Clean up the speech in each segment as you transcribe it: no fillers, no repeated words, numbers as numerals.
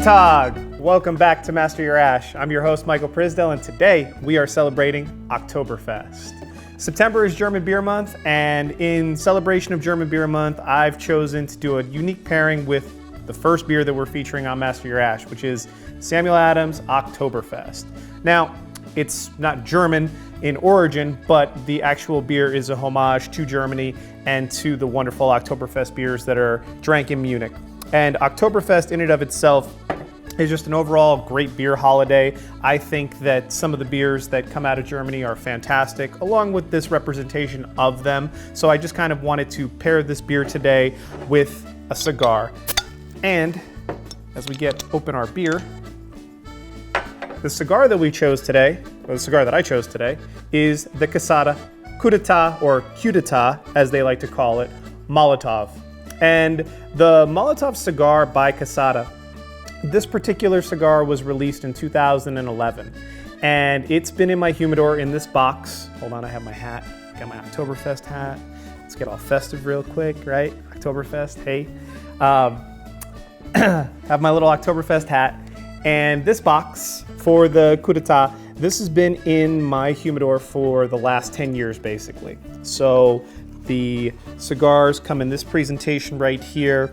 Tag! Welcome back to Master Your Ash. I'm your host, Michael Prisdell, and today we are celebrating Octoberfest. September is German Beer Month, and in celebration of German Beer Month, I've chosen to do a unique pairing with the first beer that we're featuring on Master Your Ash, which is Samuel Adams Octoberfest. Now, it's not German in origin, but the actual beer is a homage to Germany and to the wonderful Oktoberfest beers that are drank in Munich. And Oktoberfest in and of itself is just an overall great beer holiday. I think that some of the beers that come out of Germany are fantastic, along with this representation of them. So I just kind of wanted to pair this beer today with a cigar. And as we open our beer, the cigar that we chose today, or the cigar that I chose today, is the Quesada Coup d'Etat, or Coup d'Etat, as they like to call it, Molotov. And the Molotov cigar by Quesada, this particular cigar was released in 2011. And it's been in my humidor in this box. Hold on, I have my hat. Got my Oktoberfest hat. Let's get all festive real quick, right? Oktoberfest, hey. Have my little Oktoberfest hat. And this box for the Coup d'Etat, this has been in my humidor for the last 10 years, basically. So the cigars come in this presentation right here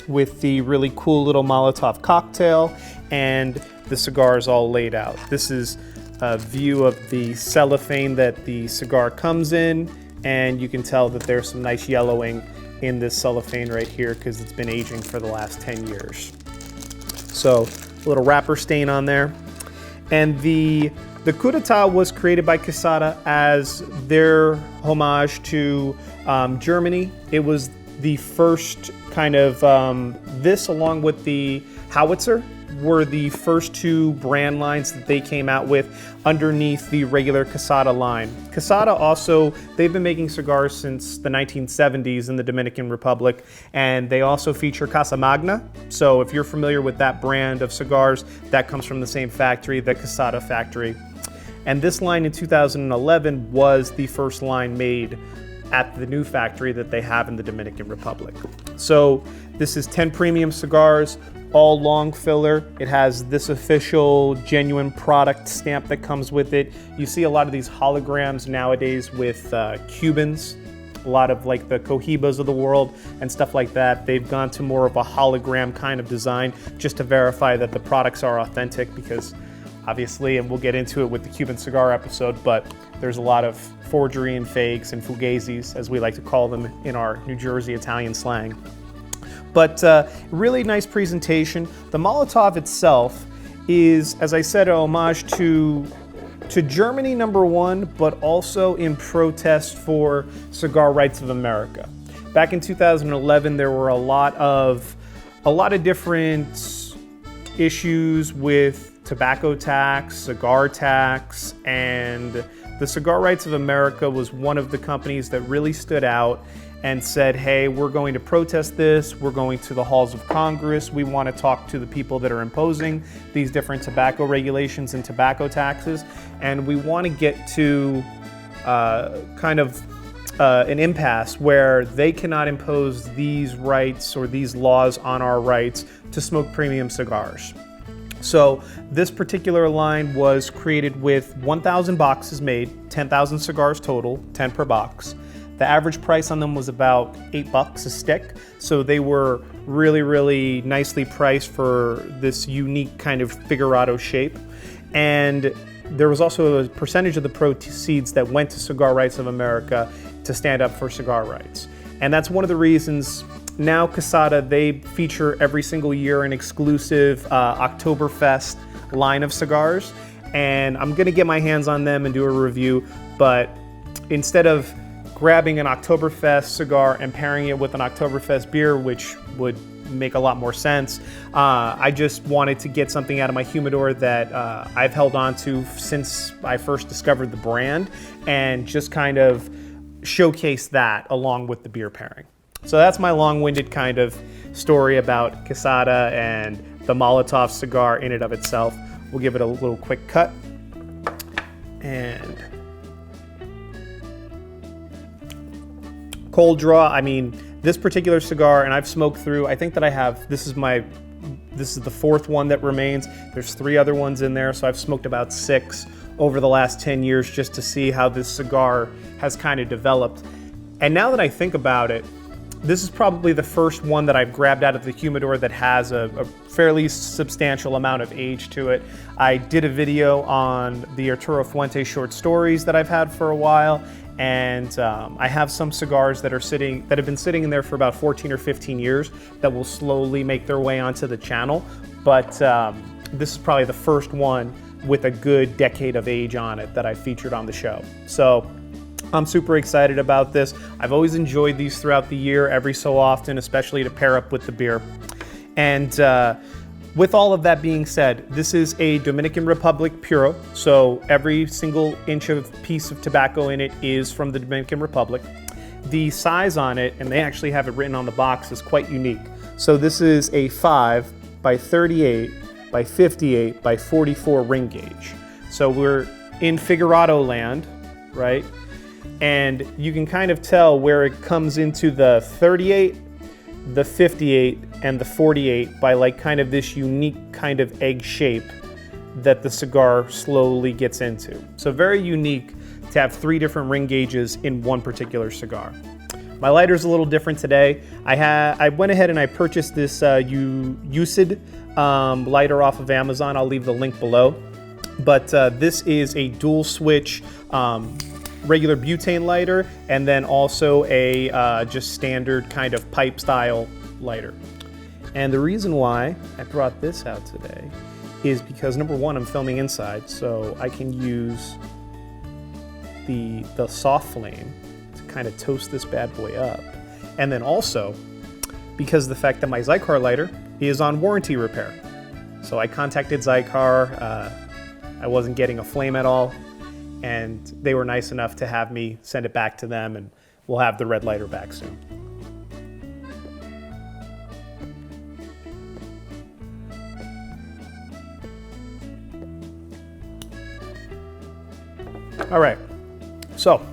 with the really cool little Molotov cocktail, and the cigar is all laid out. This is a view of the cellophane that the cigar comes in, and you can tell that there's some nice yellowing in this cellophane right here because it's been aging for the last 10 years. So a little wrapper stain on there. And the Coup d'Etat was created by Quesada as their homage to Germany. It was the first kind of, this along with the Howitzer were the first two brand lines that they came out with underneath the regular Quesada line. Quesada also, they've been making cigars since the 1970s in the Dominican Republic, and they also feature Casa Magna. So if you're familiar with that brand of cigars, that comes from the same factory, the Quesada factory. And this line in 2011 was the first line made at the new factory that they have in the Dominican Republic. So this is 10 premium cigars, all long filler. It has this official genuine product stamp that comes with it. You see a lot of these holograms nowadays with Cubans, a lot of like the Cohibas of the world and stuff like that. They've gone to more of a hologram kind of design just to verify that the products are authentic, because obviously, and we'll get into it with the Cuban cigar episode, but there's a lot of forgery and fakes and fugazis, as we like to call them in our New Jersey Italian slang. But really nice presentation. The Molotov itself is, as I said, a homage to Germany, number one, but also in protest for Cigar Rights of America. Back in 2011, there were a lot of different issues with tobacco tax, cigar tax, and the Cigar Rights of America was one of the companies that really stood out and said, hey, we're going to protest this, we're going to the halls of Congress, we want to talk to the people that are imposing these different tobacco regulations and tobacco taxes, and we want to get to an impasse where they cannot impose these rights or these laws on our rights to smoke premium cigars. So this particular line was created with 1,000 boxes made, 10,000 cigars total, 10 per box. The average price on them was about $8 a stick. So they were really, really nicely priced for this unique kind of figurado shape. And there was also a percentage of the proceeds that went to Cigar Rights of America to stand up for cigar rights. And that's one of the reasons now Quesada, they feature every single year an exclusive Oktoberfest line of cigars. And I'm gonna get my hands on them and do a review, but instead of grabbing an Oktoberfest cigar and pairing it with an Oktoberfest beer, which would make a lot more sense, I just wanted to get something out of my humidor that I've held on to since I first discovered the brand, and just kind of showcase that along with the beer pairing. So that's my long-winded kind of story about Quesada and the Molotov cigar in and of itself. We'll give it a little quick cut. And cold draw, I mean, this particular cigar, and I've smoked through, I think that I have, this is This is the 4th one that remains. There's 3 other ones in there, so I've smoked about 6 over the last 10 years just to see how this cigar has kind of developed. And now that I think about it, this is probably the first one that I've grabbed out of the humidor that has a fairly substantial amount of age to it. I did a video on the Arturo Fuente short stories that I've had for a while, and I have some cigars that have been sitting in there for about 14 or 15 years that will slowly make their way onto the channel. But this is probably the first one with a good decade of age on it that I featured on the show. So I'm super excited about this. I've always enjoyed these throughout the year, every so often, especially to pair up with the beer. And with all of that being said, this is a Dominican Republic Puro, so every single inch of piece of tobacco in it is from the Dominican Republic. The size on it, and they actually have it written on the box, is quite unique. So this is a 5 by 38 by 58 by 44 ring gauge. So we're in Figurado land, right? And you can kind of tell where it comes into the 38, the 58, and the 48 by like kind of this unique kind of egg shape that the cigar slowly gets into. So very unique to have 3 different ring gauges in one particular cigar. My lighter's a little different today. I went ahead and I purchased this UCID lighter off of Amazon. I'll leave the link below. But this is a dual switch regular butane lighter, and then also a just standard kind of pipe style lighter. And the reason why I brought this out today is because, number one, I'm filming inside, so I can use the soft flame to kind of toast this bad boy up. And then also because of the fact that my Xikar lighter is on warranty repair. So I contacted Xikar, I wasn't getting a flame at all, and they were nice enough to have me send it back to them, and we'll have the red lighter back soon. All right, so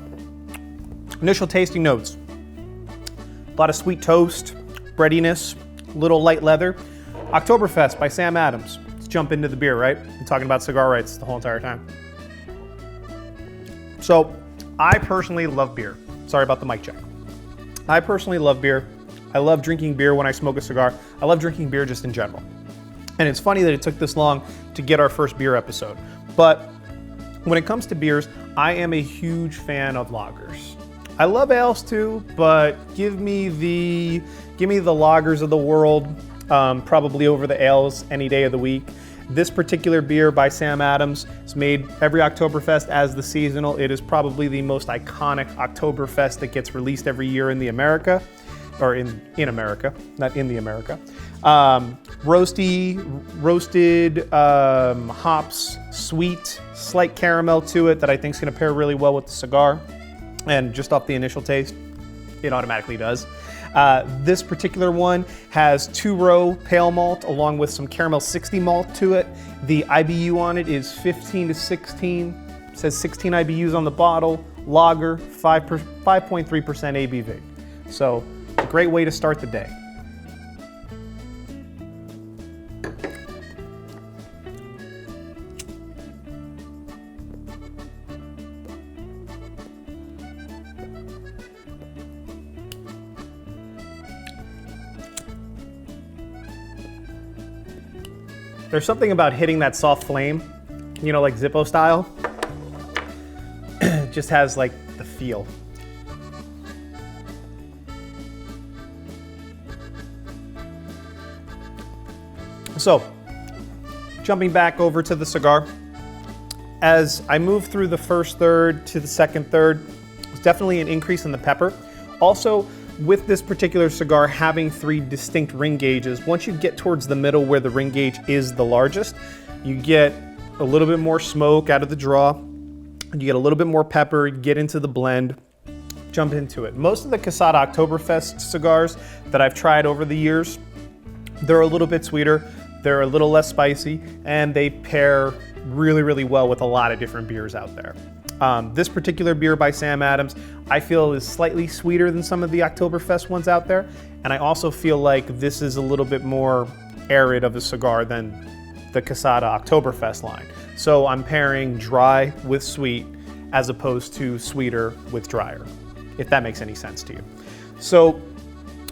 initial tasting notes. A lot of sweet toast, breadiness, little light leather. Octoberfest by Sam Adams. Let's jump into the beer, right? I'm talking about cigar rights the whole entire time. So, I personally love beer. Sorry about the mic check. I personally love beer. I love drinking beer when I smoke a cigar. I love drinking beer just in general. And it's funny that it took this long to get our first beer episode. But when it comes to beers, I am a huge fan of lagers. I love ales too, but give me the lagers of the world, probably over the ales any day of the week. This particular beer by Sam Adams is made every Oktoberfest as the seasonal. It is probably the most iconic Oktoberfest that gets released every year in the America, or in America, not in the America. Roasted hops, sweet, slight caramel to it that I think is going to pair really well with the cigar. And just off the initial taste, it automatically does. This particular one has 2-row pale malt along with some caramel 60 malt to it. The IBU on it is 15 to 16. It says 16 IBUs on the bottle. Lager, 5.3% ABV. So a great way to start the day. There's something about hitting that soft flame, you know, like Zippo style. It just has like the feel. So, jumping back over to the cigar, as I move through the first third to the second third, there's definitely an increase in the pepper. Also, with this particular cigar having 3 distinct ring gauges, once you get towards the middle where the ring gauge is the largest, you get a little bit more smoke out of the draw, you get a little bit more pepper, get into the blend, jump into it. Most of the Quesada Oktoberfest cigars that I've tried over the years, they're a little bit sweeter, they're a little less spicy, and they pair really, really well with a lot of different beers out there. This particular beer by Sam Adams, I feel is slightly sweeter than some of the Oktoberfest ones out there. And I also feel like this is a little bit more arid of a cigar than the Quesada Octoberfest line. So I'm pairing dry with sweet as opposed to sweeter with drier, if that makes any sense to you. So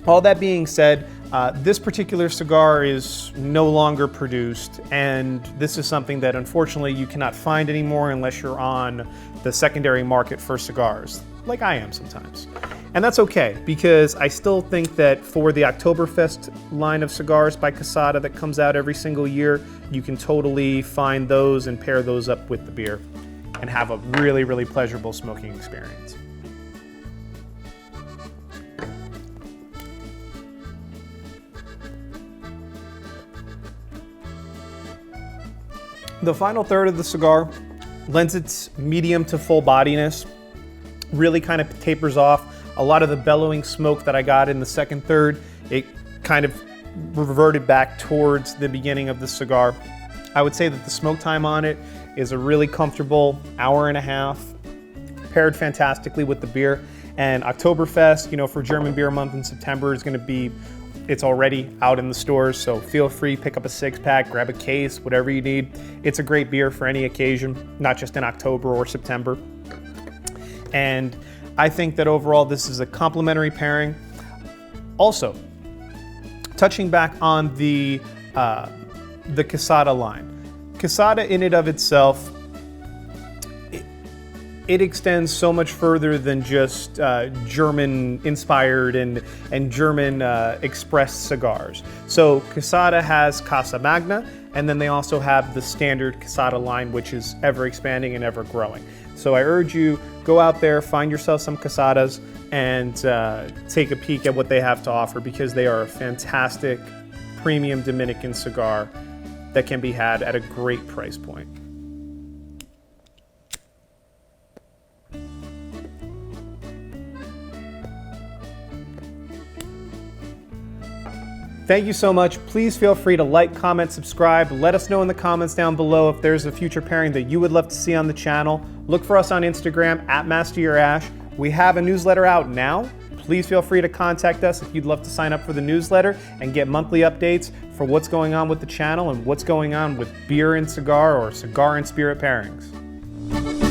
all that being said, this particular cigar is no longer produced, and this is something that unfortunately you cannot find anymore unless you're on the secondary market for cigars, like I am sometimes. And that's okay, because I still think that for the Oktoberfest line of cigars by Quesada that comes out every single year, you can totally find those and pair those up with the beer and have a really, really pleasurable smoking experience. The final third of the cigar lends its medium to full bodiness, really kind of tapers off. A lot of the bellowing smoke that I got in the second third, it kind of reverted back towards the beginning of the cigar. I would say that the smoke time on it is a really comfortable hour and a half, paired fantastically with the beer. And Oktoberfest, you know, for German Beer Month in September is going to be, it's already out in the stores, so feel free, pick up a 6-pack, grab a case, whatever you need. It's a great beer for any occasion, not just in October or September. And I think that overall this is a complementary pairing. Also, touching back on the Quesada line. Quesada in and of itself, it extends so much further than just German-inspired and German expressed cigars. So Quesada has Casa Magna, and then they also have the standard Quesada line, which is ever expanding and ever growing. So I urge you, go out there, find yourself some Quesadas, and take a peek at what they have to offer, because they are a fantastic premium Dominican cigar that can be had at a great price point. Thank you so much. Please feel free to like, comment, subscribe. Let us know in the comments down below if there's a future pairing that you would love to see on the channel. Look for us on Instagram at MasterYourAsh. We have a newsletter out now. Please feel free to contact us if you'd love to sign up for the newsletter and get monthly updates for what's going on with the channel and what's going on with beer and cigar or cigar and spirit pairings.